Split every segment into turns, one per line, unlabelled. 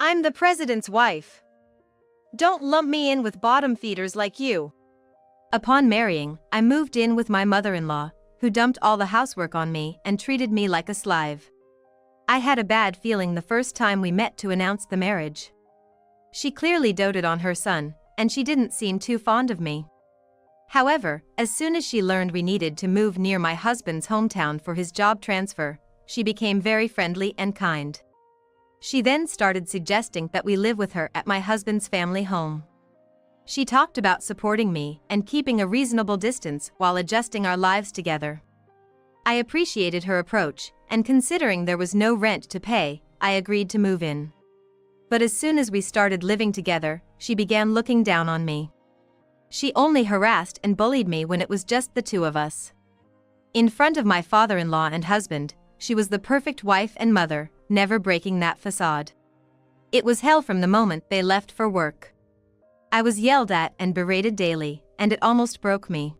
I'm the president's wife. Don't lump me in with bottom feeders like you.
Upon marrying, I moved in with my mother-in-law, who dumped all the housework on me and treated me like a slave. I had a bad feeling the first time we met to announce the marriage. She clearly doted on her son, and she didn't seem too fond of me. However, as soon as she learned we needed to move near my husband's hometown for his job transfer, she became very friendly and kind. She then started suggesting that we live with her at my husband's family home. She talked about supporting me and keeping a reasonable distance while adjusting our lives together. I appreciated her approach, and considering there was no rent to pay, I agreed to move in. But as soon as we started living together, she began looking down on me. She only harassed and bullied me when it was just the two of us. In front of my father-in-law and husband, she was the perfect wife and mother, never breaking that facade. It was hell from the moment they left for work. I was yelled at and berated daily, and it almost broke me.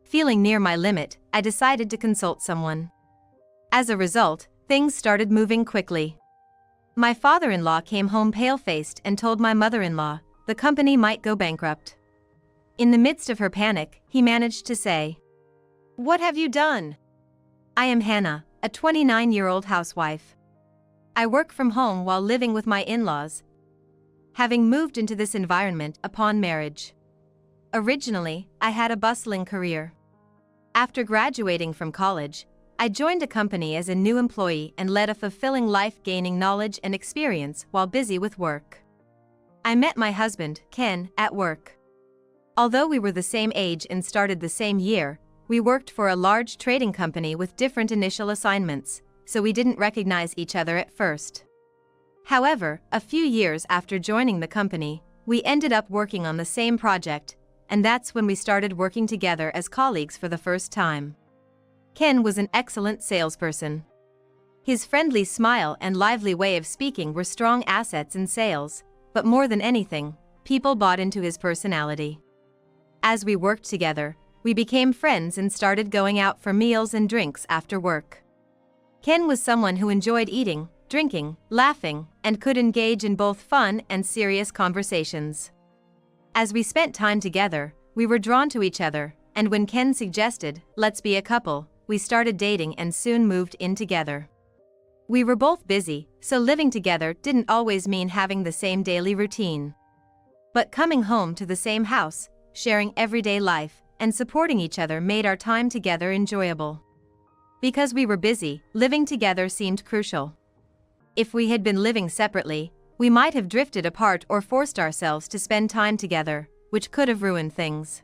Feeling near my limit, I decided to consult someone. As a result, things started moving quickly. My father-in-law came home pale-faced and told my mother-in-law the company might go bankrupt. In the midst of her panic, he managed to say,
"What have you done?"
"I am Hannah, a 29-year-old housewife. I work from home while living with my in-laws, having moved into this environment upon marriage. Originally, I had a bustling career. After graduating from college, I joined a company as a new employee and led a fulfilling life, gaining knowledge and experience while busy with work. I met my husband, Ken, at work. Although we were the same age and started the same year, we worked for a large trading company with different initial assignments, so we didn't recognize each other at first. However, a few years after joining the company, we ended up working on the same project, and that's when we started working together as colleagues for the first time. Ken was an excellent salesperson. His friendly smile and lively way of speaking were strong assets in sales, but more than anything, people bought into his personality. As we worked together, we became friends and started going out for meals and drinks after work. Ken was someone who enjoyed eating, drinking, laughing, and could engage in both fun and serious conversations. As we spent time together, we were drawn to each other, and when Ken suggested, "Let's be a couple," we started dating and soon moved in together. We were both busy, so living together didn't always mean having the same daily routine. But coming home to the same house, sharing everyday life, and supporting each other made our time together enjoyable. Because we were busy, living together seemed crucial. If we had been living separately, we might have drifted apart or forced ourselves to spend time together, which could have ruined things.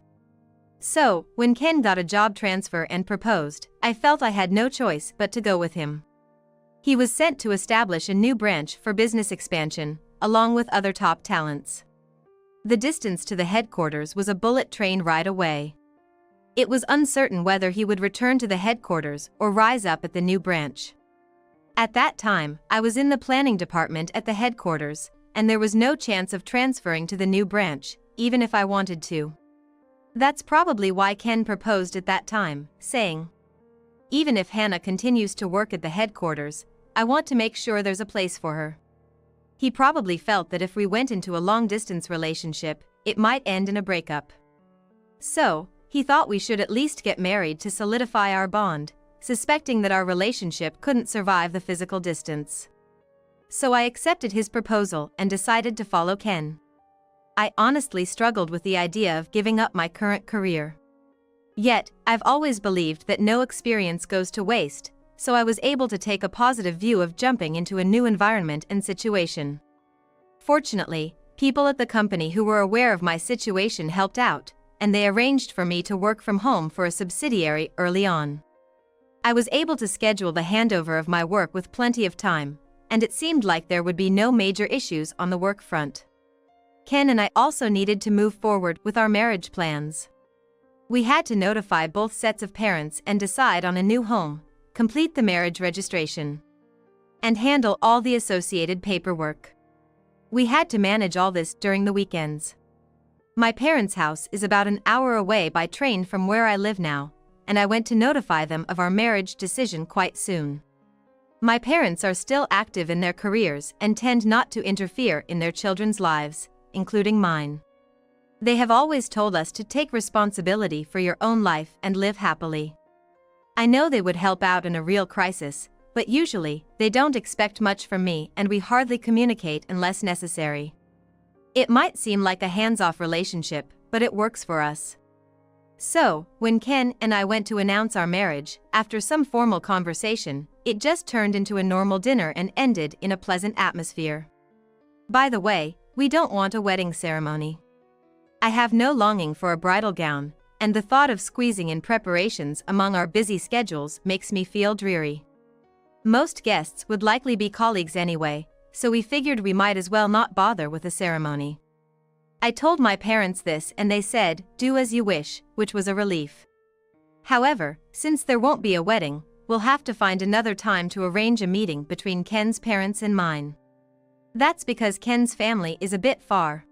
So, when Ken got a job transfer and proposed, I felt I had no choice but to go with him. He was sent to establish a new branch for business expansion, along with other top talents. The distance to the headquarters was a bullet train ride away. It was uncertain whether he would return to the headquarters or rise up at the new branch. At that time, I was in the planning department at the headquarters, and there was no chance of transferring to the new branch, even if I wanted to. That's probably why Ken proposed at that time, saying, "Even if Hannah continues to work at the headquarters, I want to make sure there's a place for her." He probably felt that if we went into a long-distance relationship, it might end in a breakup. So, he thought we should at least get married to solidify our bond, suspecting that our relationship couldn't survive the physical distance. So I accepted his proposal and decided to follow Ken. I honestly struggled with the idea of giving up my current career. Yet, I've always believed that no experience goes to waste, so I was able to take a positive view of jumping into a new environment and situation. Fortunately, people at the company who were aware of my situation helped out, and they arranged for me to work from home for a subsidiary early on. I was able to schedule the handover of my work with plenty of time, and it seemed like there would be no major issues on the work front. Ken and I also needed to move forward with our marriage plans. We had to notify both sets of parents and decide on a new home, complete the marriage registration, and handle all the associated paperwork. We had to manage all this during the weekends. My parents' house is about an hour away by train from where I live now, and I went to notify them of our marriage decision quite soon. My parents are still active in their careers and tend not to interfere in their children's lives, including mine. They have always told us to take responsibility for your own life and live happily. I know they would help out in a real crisis, but usually, they don't expect much from me and we hardly communicate unless necessary. It might seem like a hands-off relationship, but it works for us. So, when Ken and I went to announce our marriage, after some formal conversation, it just turned into a normal dinner and ended in a pleasant atmosphere. By the way, we don't want a wedding ceremony. I have no longing for a bridal gown, and the thought of squeezing in preparations among our busy schedules makes me feel dreary. Most guests would likely be colleagues anyway, so we figured we might as well not bother with a ceremony. I told my parents this and they said, "Do as you wish," which was a relief. However, since there won't be a wedding, we'll have to find another time to arrange a meeting between Ken's parents and mine. That's because Ken's family is a bit far.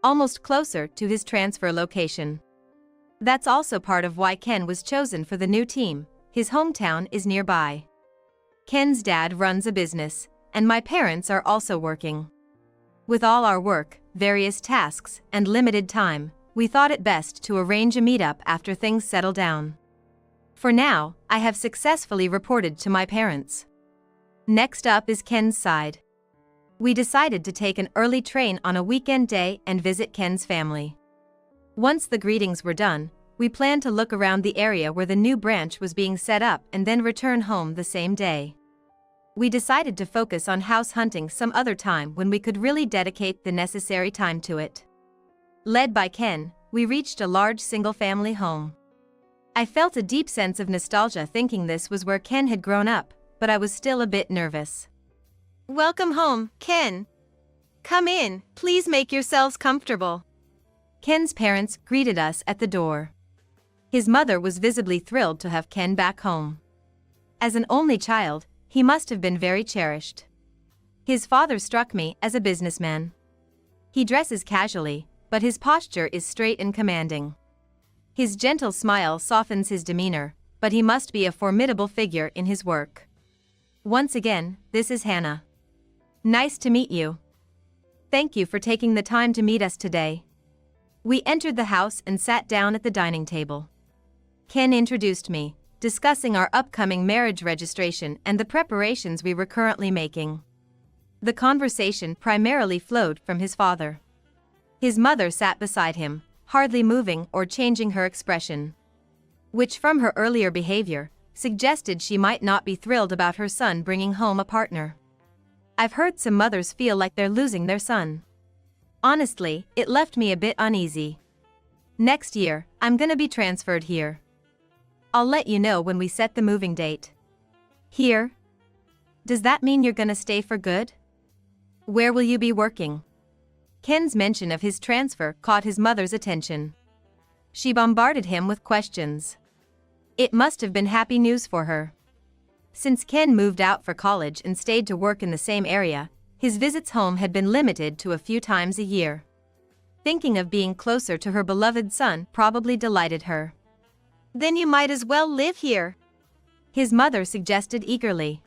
Almost closer to his transfer location. That's also part of why Ken was chosen for the new team. His hometown is nearby. Ken's dad runs a business, and my parents are also working. With all our work, various tasks, and limited time, we thought it best to arrange a meetup after things settle down. For now, I have successfully reported to my parents. Next up is Ken's side. We decided to take an early train on a weekend day and visit Ken's family. Once the greetings were done, we planned to look around the area where the new branch was being set up and then return home the same day. We decided to focus on house hunting some other time when we could really dedicate the necessary time to it. Led by Ken, we reached a large single-family home. I felt a deep sense of nostalgia thinking this was where Ken had grown up, but I was still a bit nervous.
Welcome home, Ken. Come in, please make yourselves comfortable.
Ken's parents greeted us at the door. His mother was visibly thrilled to have Ken back home. As an only child, he must have been very cherished. His father struck me as a businessman. He dresses casually, but his posture is straight and commanding. His gentle smile softens his demeanor, but he must be a formidable figure in his work. Once again, this is Hannah. Nice to meet you. Thank you for taking the time to meet us today. We entered the house and sat down at the dining table. Ken introduced me, discussing our upcoming marriage registration and the preparations we were currently making. The conversation primarily flowed from his father. His mother sat beside him, hardly moving or changing her expression. Which from her earlier behavior, suggested she might not be thrilled about her son bringing home a partner. I've heard some mothers feel like they're losing their son. Honestly, it left me a bit uneasy. Next year, I'm gonna be transferred here. I'll let you know when we set the moving date. Here? Does that mean you're gonna stay for good? Where will you be working? Ken's mention of his transfer caught his mother's attention. She bombarded him with questions. It must have been happy news for her. Since Ken moved out for college and stayed to work in the same area, his visits home had been limited to a few times a year. Thinking of being closer to her beloved son probably delighted her.
Then you might as well live here,
his mother suggested eagerly.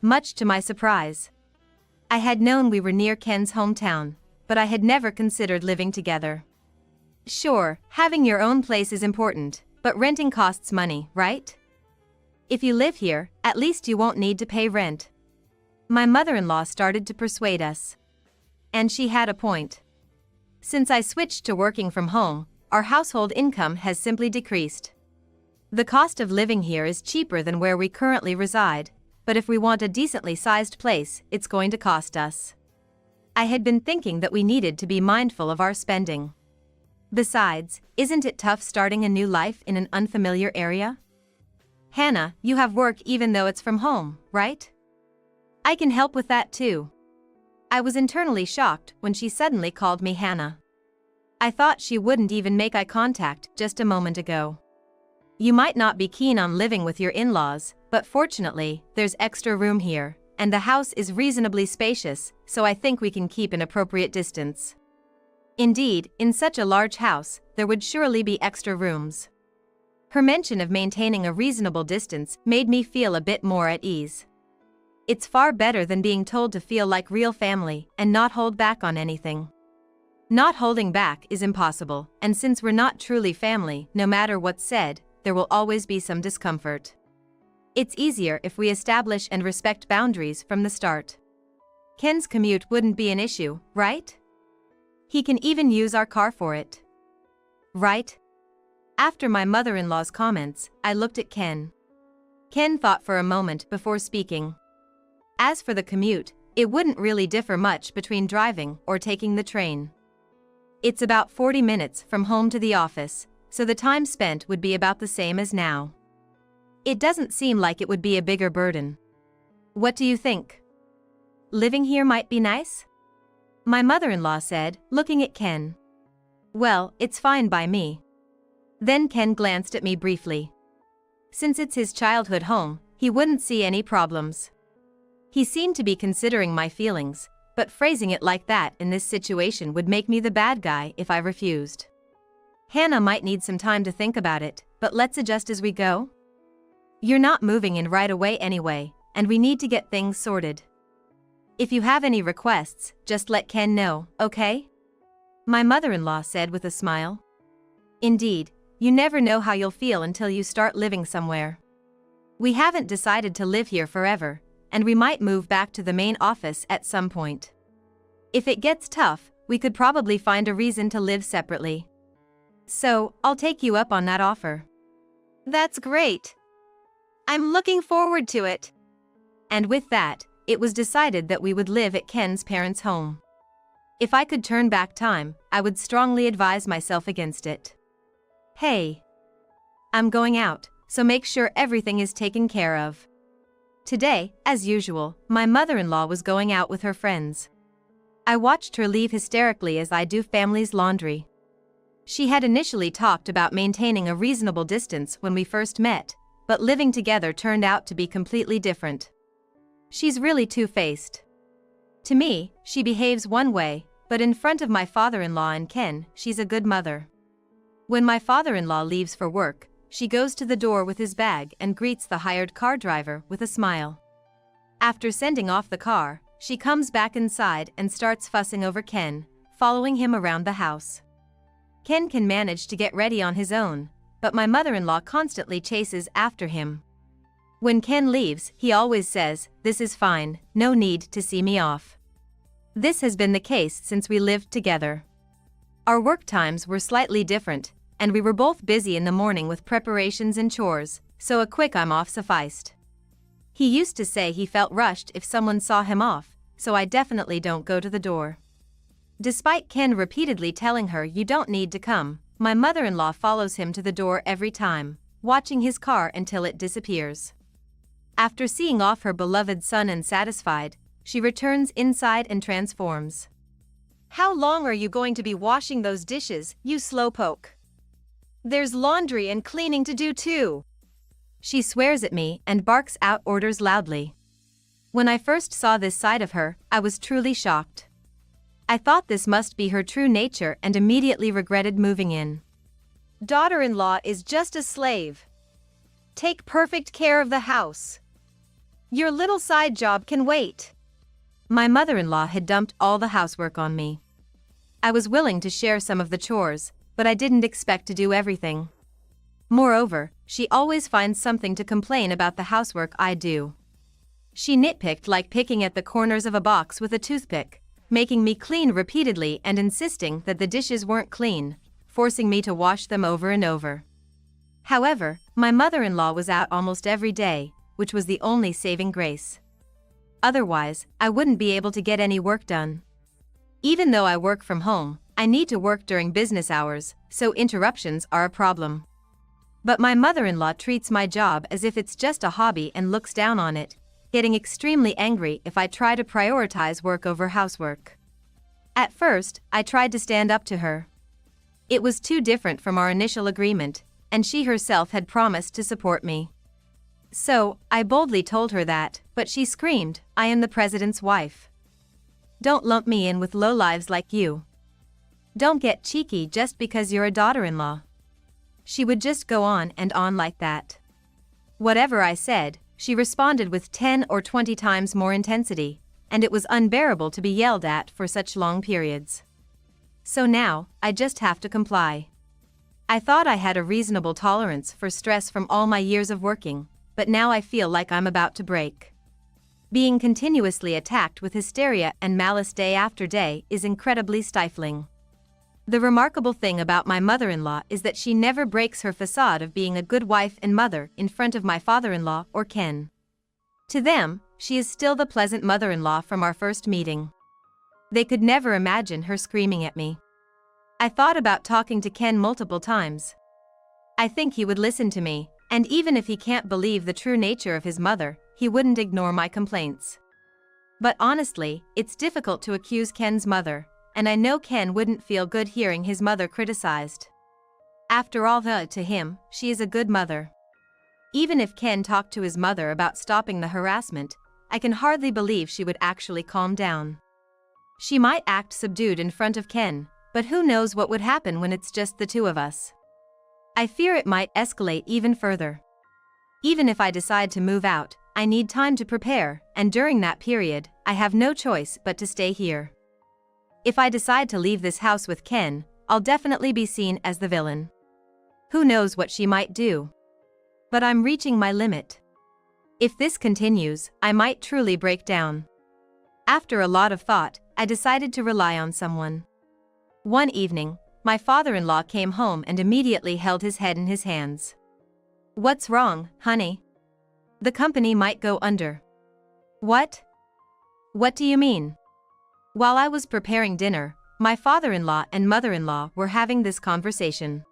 Much to my surprise. I had known we were near Ken's hometown, but I had never considered living together. Sure, having your own place is important, but renting costs money, right? If you live here, at least you won't need to pay rent. My mother-in-law started to persuade us. And she had a point. Since I switched to working from home, our household income has simply decreased. The cost of living here is cheaper than where we currently reside, but if we want a decently sized place, it's going to cost us. I had been thinking that we needed to be mindful of our spending. Besides, isn't it tough starting a new life in an unfamiliar area? Hannah, you have work even though it's from home, right? I can help with that too. I was internally shocked when she suddenly called me Hannah. I thought she wouldn't even make eye contact just a moment ago. You might not be keen on living with your in-laws, but fortunately, there's extra room here, and the house is reasonably spacious, so I think we can keep an appropriate distance. Indeed, in such a large house, there would surely be extra rooms. Her mention of maintaining a reasonable distance made me feel a bit more at ease. It's far better than being told to feel like real family and not hold back on anything. Not holding back is impossible, and since we're not truly family, no matter what's said, there will always be some discomfort. It's easier if we establish and respect boundaries from the start. Ken's commute wouldn't be an issue, right? He can even use our car for it. Right? After my mother-in-law's comments, I looked at Ken. Ken thought for a moment before speaking. As for the commute, it wouldn't really differ much between driving or taking the train. It's about 40 minutes from home to the office, so the time spent would be about the same as now. It doesn't seem like it would be a bigger burden. What do you think? Living here might be nice? My mother-in-law said, looking at Ken. Well, it's fine by me. Then Ken glanced at me briefly. Since it's his childhood home, he wouldn't see any problems. He seemed to be considering my feelings, but phrasing it like that in this situation would make me the bad guy if I refused. Hannah might need some time to think about it, but let's adjust as we go. You're not moving in right away anyway, and we need to get things sorted. If you have any requests, just let Ken know, okay? My mother-in-law said with a smile. Indeed, you never know how you'll feel until you start living somewhere. We haven't decided to live here forever, and we might move back to the main office at some point. If it gets tough, we could probably find a reason to live separately. So, I'll take you up on that offer.
That's great. I'm looking forward to it.
And with that, it was decided that we would live at Ken's parents' home. If I could turn back time, I would strongly advise myself against it. Hey. I'm going out, so make sure everything is taken care of. Today, as usual, my mother-in-law was going out with her friends. I watched her leave hysterically as I do family's laundry. She had initially talked about maintaining a reasonable distance when we first met, but living together turned out to be completely different. She's really two-faced. To me, she behaves one way, but in front of my father-in-law and Ken, she's a good mother. When my father-in-law leaves for work, she goes to the door with his bag and greets the hired car driver with a smile. After sending off the car, she comes back inside and starts fussing over Ken, following him around the house. Ken can manage to get ready on his own, but my mother-in-law constantly chases after him. When Ken leaves, he always says, "This is fine, no need to see me off." This has been the case since we lived together. Our work times were slightly different, and we were both busy in the morning with preparations and chores, so a quick "I'm off" sufficed. He used to say he felt rushed if someone saw him off, so I definitely don't go to the door. Despite Ken repeatedly telling her you don't need to come, my mother-in-law follows him to the door every time, watching his car until it disappears. After seeing off her beloved son and satisfied, she returns inside and transforms.
How long are you going to be washing those dishes, you slowpoke? There's laundry and cleaning to do too.
She swears at me and barks out orders loudly. When I first saw this side of her, I was truly shocked. I thought this must be her true nature and immediately regretted moving in.
Daughter-in-law is just a slave. Take perfect care of the house. Your little side job can wait.
My mother-in-law had dumped all the housework on me. I was willing to share some of the chores, but I didn't expect to do everything. Moreover, she always finds something to complain about the housework I do. She nitpicked like picking at the corners of a box with a toothpick, making me clean repeatedly and insisting that the dishes weren't clean, forcing me to wash them over and over. However, my mother-in-law was out almost every day, which was the only saving grace. Otherwise, I wouldn't be able to get any work done. Even though I work from home, I need to work during business hours, so interruptions are a problem. But my mother-in-law treats my job as if it's just a hobby and looks down on it, getting extremely angry if I try to prioritize work over housework. At first, I tried to stand up to her. It was too different from our initial agreement, and she herself had promised to support me. So, I boldly told her that, but she screamed, "I am the president's wife. Don't lump me in with lowlives like you. Don't get cheeky just because you're a daughter-in-law." She would just go on and on like that. Whatever I said, she responded with 10 or 20 times more intensity, and it was unbearable to be yelled at for such long periods. So now, I just have to comply. I thought I had a reasonable tolerance for stress from all my years of working, but now I feel like I'm about to break. Being continuously attacked with hysteria and malice day after day is incredibly stifling. The remarkable thing about my mother-in-law is that she never breaks her facade of being a good wife and mother in front of my father-in-law or Ken. To them, she is still the pleasant mother-in-law from our first meeting. They could never imagine her screaming at me. I thought about talking to Ken multiple times. I think he would listen to me, and even if he can't believe the true nature of his mother, he wouldn't ignore my complaints. But honestly, it's difficult to accuse Ken's mother, and I know Ken wouldn't feel good hearing his mother criticized. After all, to him, she is a good mother. Even if Ken talked to his mother about stopping the harassment, I can hardly believe she would actually calm down. She might act subdued in front of Ken, but who knows what would happen when it's just the two of us. I fear it might escalate even further. Even if I decide to move out, I need time to prepare, and during that period, I have no choice but to stay here. If I decide to leave this house with Ken, I'll definitely be seen as the villain. Who knows what she might do? But I'm reaching my limit. If this continues, I might truly break down. After a lot of thought, I decided to rely on someone. One evening, my father-in-law came home and immediately held his head in his hands. "What's wrong, honey? The company might go under." "What? What do you mean?" While I was preparing dinner, my father-in-law and mother-in-law were having this conversation.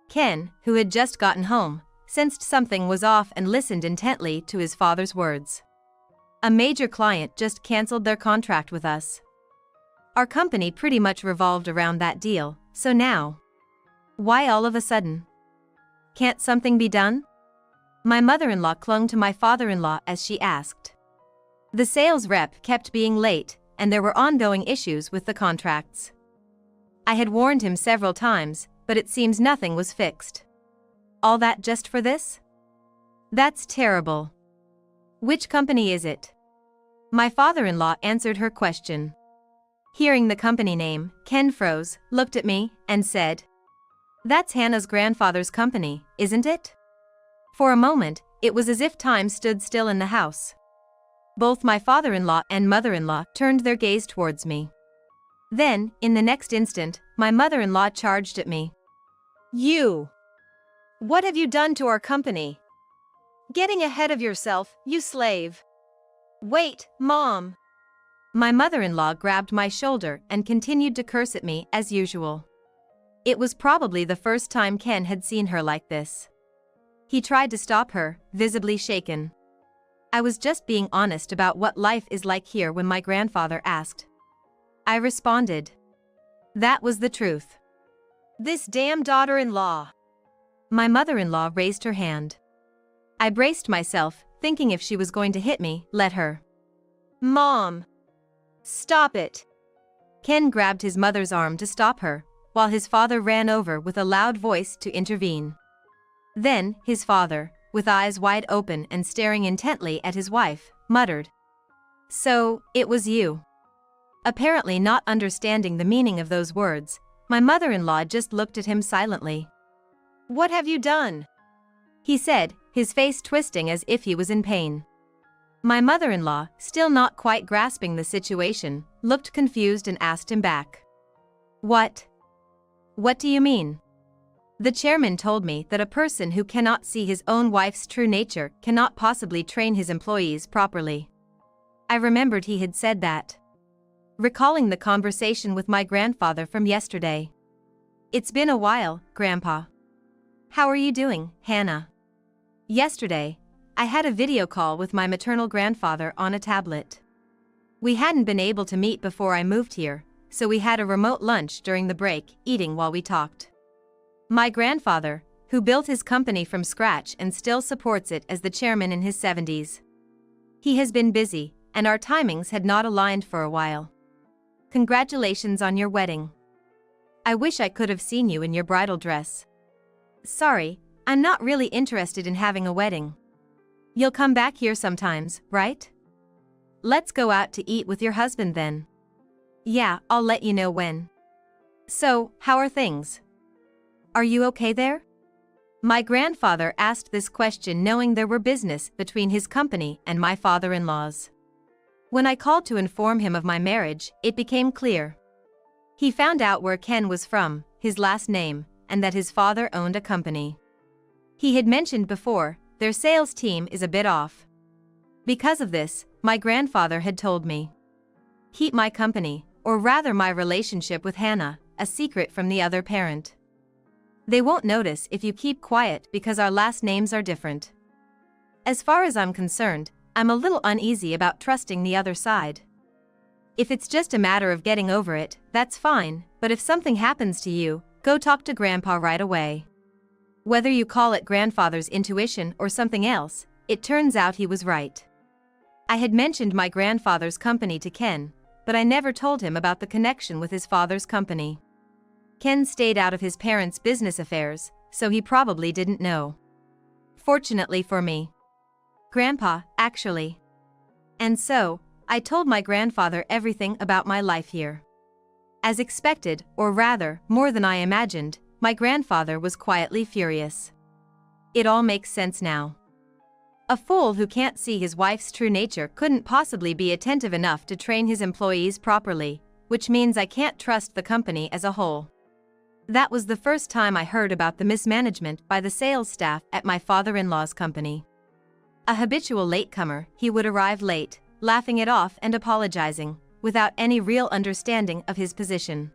Ken, who had just gotten home, sensed something was off and listened intently to his father's words. "A major client just canceled their contract with us. Our company pretty much revolved around that deal, so now, why all of a sudden? Can't something be done?" My mother-in-law clung to my father-in-law as she asked. The sales rep kept being late, and there were ongoing issues with the contracts. I had warned him several times, but it seems nothing was fixed. All that just for this? That's terrible. Which company is it? My father-in-law answered her question. Hearing the company name, Ken froze, looked at me, and said, "That's Hannah's grandfather's company, isn't it?" For a moment, it was as if time stood still in the house. Both my father-in-law and mother-in-law turned their gaze towards me. Then, in the next instant, my mother-in-law charged at me.
"You! What have you done to our company? Getting ahead of yourself, you slave! Wait, Mom!"
My mother-in-law grabbed my shoulder and continued to curse at me as usual. It was probably the first time Ken had seen her like this. He tried to stop her, visibly shaken. I was just being honest about what life is like here when my grandfather asked. I responded. That was the truth.
"This damn daughter-in-law!"
My mother-in-law raised her hand. I braced myself, thinking if she was going to hit me, let her.
"Mom! Stop it!"
Ken grabbed his mother's arm to stop her, while his father ran over with a loud voice to intervene. Then, his father, with eyes wide open and staring intently at his wife, muttered, "So, it was you." Apparently not understanding the meaning of those words, my mother-in-law just looked at him silently.
"What have you done?"
he said, his face twisting as if he was in pain. My mother-in-law, still not quite grasping the situation, looked confused and asked him back. "What? What do you mean?" The chairman told me that a person who cannot see his own wife's true nature cannot possibly train his employees properly. I remembered he had said that. Recalling the conversation with my grandfather from yesterday. "It's been a while, Grandpa. How are you doing, Hannah?" Yesterday, I had a video call with my maternal grandfather on a tablet. We hadn't been able to meet before I moved here, so we had a remote lunch during the break, eating while we talked. My grandfather, who built his company from scratch and still supports it as the chairman in his 70s. He has been busy, and our timings had not aligned for a while. "Congratulations on your wedding. I wish I could have seen you in your bridal dress." "Sorry, I'm not really interested in having a wedding. You'll come back here sometimes, right? Let's go out to eat with your husband then. Yeah, I'll let you know when. So, how are things? Are you okay there? My grandfather asked this question knowing there were business between his company and my father-in-law's. When I called to inform him of my marriage, it became clear. He found out where Ken was from, his last name, and that his father owned a company. He had mentioned before, their sales team is a bit off. Because of this, my grandfather had told me. Keep my company, or rather my relationship with Hannah, a secret from the other parent. They won't notice if you keep quiet because our last names are different. As far as I'm concerned, I'm a little uneasy about trusting the other side. If it's just a matter of getting over it, that's fine, but if something happens to you, go talk to Grandpa right away. Whether you call it grandfather's intuition or something else, it turns out he was right. I had mentioned my grandfather's company to Ken, but I never told him about the connection with his father's company. Ken stayed out of his parents' business affairs, so he probably didn't know. Fortunately for me. Grandpa, actually. And so, I told my grandfather everything about my life here. As expected, or rather, more than I imagined, my grandfather was quietly furious. It all makes sense now. A fool who can't see his wife's true nature couldn't possibly be attentive enough to train his employees properly, which means I can't trust the company as a whole. That was the first time I heard about the mismanagement by the sales staff at my father-in-law's company. A habitual latecomer, he would arrive late, laughing it off and apologizing, without any real understanding of his position.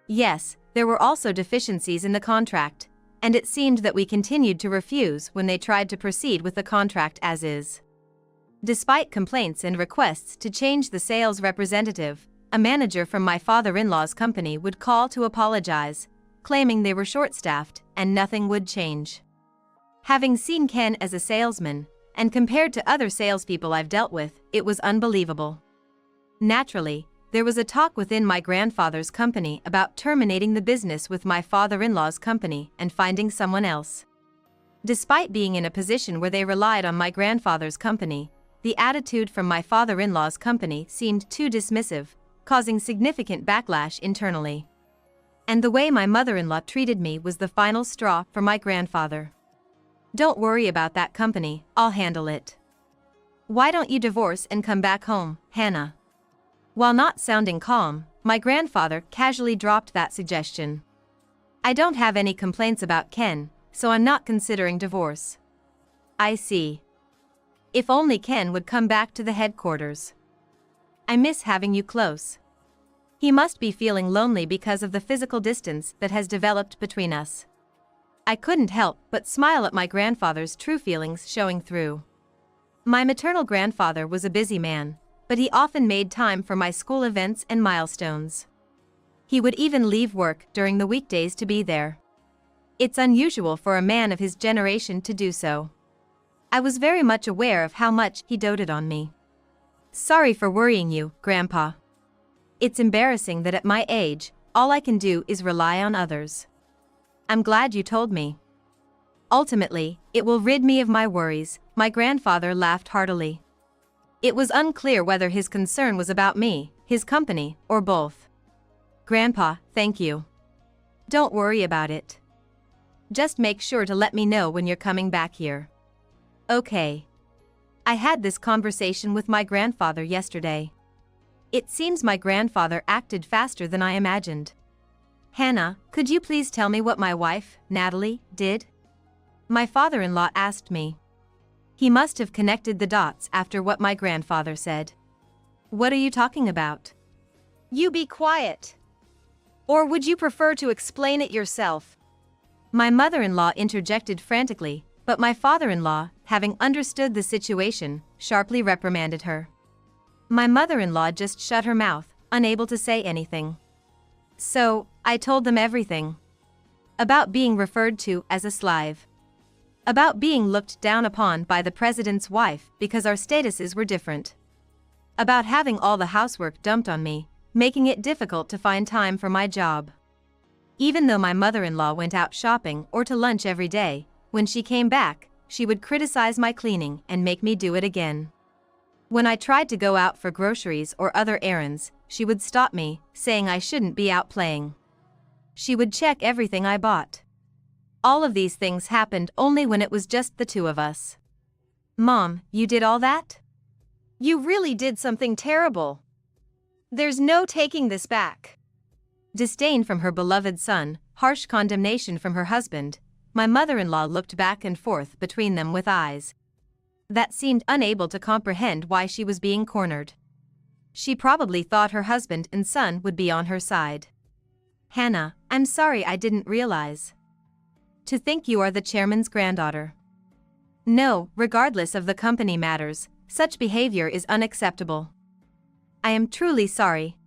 Yes, there were also deficiencies in the contract, and it seemed that we continued to refuse when they tried to proceed with the contract as is. Despite complaints and requests to change the sales representative, a manager from my father-in-law's company would call to apologize, claiming they were short-staffed and nothing would change. Having seen Ken as a salesman, and compared to other salespeople I've dealt with, it was unbelievable. Naturally, there was a talk within my grandfather's company about terminating the business with my father-in-law's company and finding someone else. Despite being in a position where they relied on my grandfather's company, the attitude from my father-in-law's company seemed too dismissive, causing significant backlash internally. And the way my mother-in-law treated me was the final straw for my grandfather. Don't worry about that company, I'll handle it. Why don't you divorce and come back home, Hannah? While not sounding calm, my grandfather casually dropped that suggestion. I don't have any complaints about Ken, so I'm not considering divorce. I see. If only Ken would come back to the headquarters. I miss having you close. He must be feeling lonely because of the physical distance that has developed between us. I couldn't help but smile at my grandfather's true feelings showing through. My maternal grandfather was a busy man, but he often made time for my school events and milestones. He would even leave work during the weekdays to be there. It's unusual for a man of his generation to do so. I was very much aware of how much he doted on me. Sorry for worrying you, Grandpa. It's embarrassing that at my age, all I can do is rely on others. I'm glad you told me. Ultimately, it will rid me of my worries, my grandfather laughed heartily. It was unclear whether his concern was about me, his company, or both. Grandpa, thank you. Don't worry about it. Just make sure to let me know when you're coming back here. Okay. I had this conversation with my grandfather yesterday. It seems my grandfather acted faster than I imagined. Hannah, could you please tell me what my wife, Natalie, did? My father-in-law asked me. He must have connected the dots after what my grandfather said. What are you talking about?
You be quiet. Or would you prefer to explain it yourself?
My mother-in-law interjected frantically, but my father-in-law, having understood the situation, sharply reprimanded her. My mother-in-law just shut her mouth, unable to say anything. So, I told them everything. About being referred to as a slave. About being looked down upon by the president's wife because our statuses were different. About having all the housework dumped on me, making it difficult to find time for my job. Even though my mother-in-law went out shopping or to lunch every day, when she came back, she would criticize my cleaning and make me do it again. When I tried to go out for groceries or other errands, she would stop me, saying I shouldn't be out playing. She would check everything I bought. All of these things happened only when it was just the two of us. Mom, you did all that?
You really did something terrible. There's no taking this back.
Disdain from her beloved son, harsh condemnation from her husband. My mother-in-law looked back and forth between them with eyes that seemed unable to comprehend why she was being cornered. She probably thought her husband and son would be on her side. Hannah, I'm sorry I didn't realize. To think you are the chairman's granddaughter. No, regardless of the company matters, such behavior is unacceptable. I am truly sorry.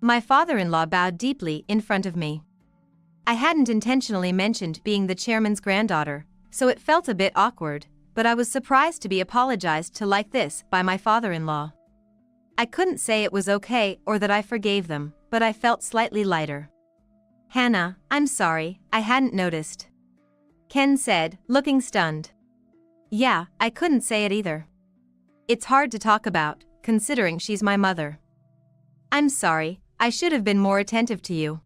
My father-in-law bowed deeply in front of me. I hadn't intentionally mentioned being the chairman's granddaughter, so it felt a bit awkward, but I was surprised to be apologized to like this by my father-in-law. I couldn't say it was okay or that I forgave them, but I felt slightly lighter. Hannah, I'm sorry, I hadn't noticed. Ken said, looking stunned. Yeah, I couldn't say it either. It's hard to talk about, considering she's my mother. I'm sorry, I should have been more attentive to you.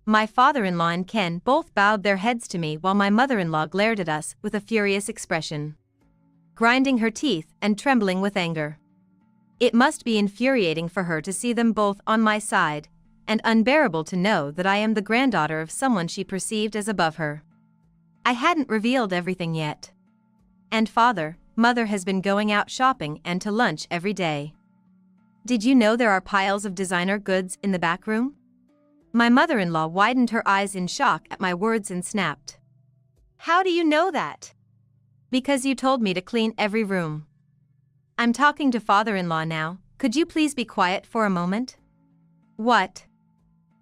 My father-in-law and Ken both bowed their heads to me while my mother-in-law glared at us with a furious expression, grinding her teeth and trembling with anger. It must be infuriating for her to see them both on my side, and unbearable to know that I am the granddaughter of someone she perceived as above her. I hadn't revealed everything yet. And mother has been going out shopping and to lunch every day. Did you know there are piles of designer goods in the back room? My mother-in-law widened her eyes in shock at my words and snapped.
How do you know that?
Because you told me to clean every room. I'm talking to father-in-law now, could you please be quiet for a moment? What?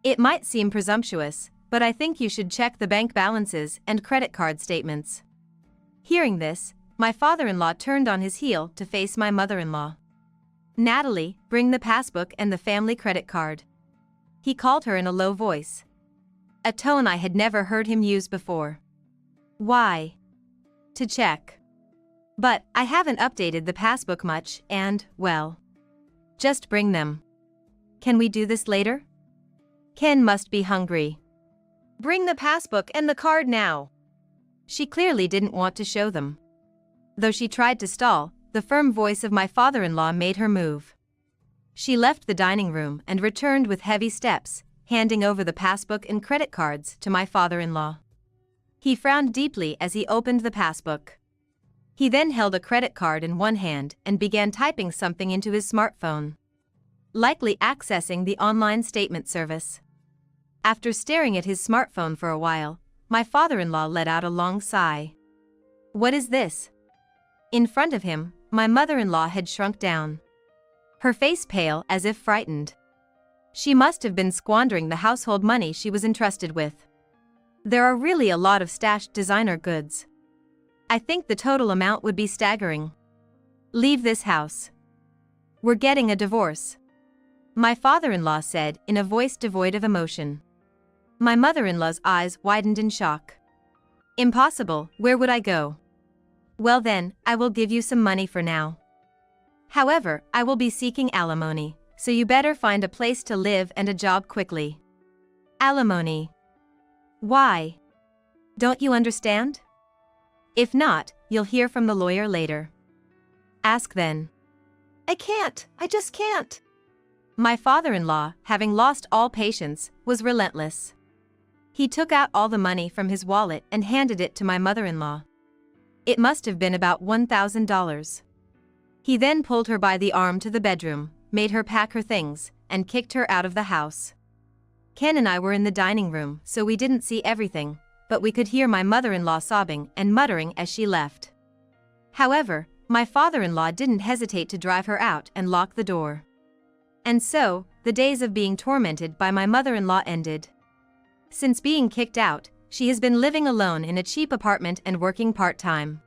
It might seem presumptuous, but I think you should check the bank balances and credit card statements. Hearing this, my father-in-law turned on his heel to face my mother-in-law. Natalie, bring the passbook and the family credit card. He called her in a low voice, a tone I had never heard him use before. Why? To check. But I haven't updated the passbook much and, well, just bring them. Can we do this later? Ken must be hungry.
Bring the passbook and the card now.
She clearly didn't want to show them. Though she tried to stall, the firm voice of my father-in-law made her move. She left the dining room and returned with heavy steps, handing over the passbook and credit cards to my father-in-law. He frowned deeply as he opened the passbook. He then held a credit card in one hand and began typing something into his smartphone, likely accessing the online statement service. After staring at his smartphone for a while, my father-in-law let out a long sigh. What is this? In front of him, my mother-in-law had shrunk down, her face pale as if frightened. She must have been squandering the household money she was entrusted with. There are really a lot of stashed designer goods. I think the total amount would be staggering. Leave this house. We're getting a divorce, my father-in-law said in a voice devoid of emotion. My mother-in-law's eyes widened in shock. Impossible, where would I go? Well then, I will give you some money for now. However, I will be seeking alimony, so you better find a place to live and a job quickly. Alimony. Why? Don't you understand? If not, you'll hear from the lawyer later. Ask then.
I can't, I just can't.
My father-in-law, having lost all patience, was relentless. He took out all the money from his wallet and handed it to my mother-in-law. It must have been about $1,000. He then pulled her by the arm to the bedroom, made her pack her things, and kicked her out of the house. Ken and I were in the dining room, so we didn't see everything, but we could hear my mother-in-law sobbing and muttering as she left. However, my father-in-law didn't hesitate to drive her out and lock the door. And so, the days of being tormented by my mother-in-law ended. Since being kicked out, she has been living alone in a cheap apartment and working part-time.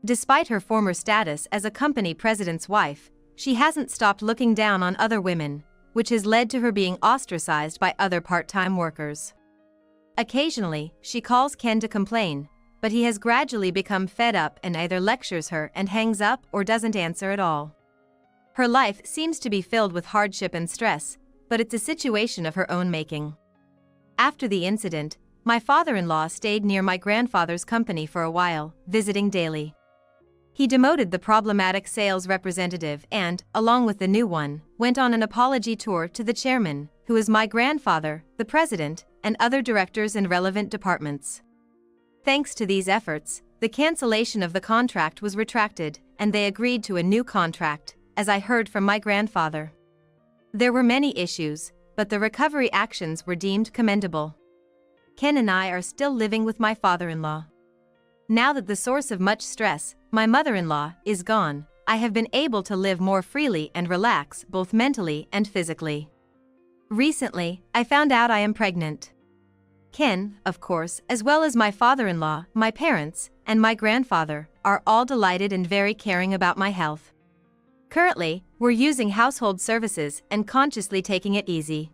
Despite her former status as a company president's wife, she hasn't stopped looking down on other women, which has led to her being ostracized by other part-time workers. Occasionally, she calls Ken to complain, but he has gradually become fed up and either lectures her and hangs up or doesn't answer at all. Her life seems to be filled with hardship and stress, but it's a situation of her own making. After the incident, my father-in-law stayed near my grandfather's company for a while, visiting daily. He demoted the problematic sales representative and, along with the new one, went on an apology tour to the chairman, who is my grandfather, the president, and other directors in relevant departments. Thanks to these efforts, the cancellation of the contract was retracted, and they agreed to a new contract, as I heard from my grandfather. There were many issues, but the recovery actions were deemed commendable. Ken and I are still living with my father-in-law. Now that the source of much stress, my mother-in-law, is gone, I have been able to live more freely and relax both mentally and physically. Recently, I found out I am pregnant. Ken, of course, as well as my father-in-law, my parents, and my grandfather, are all delighted and very caring about my health. Currently, we're using household services and consciously taking it easy.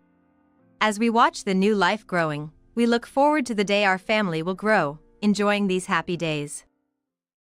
As we watch the new life growing, we look forward to the day our family will grow, enjoying these happy days.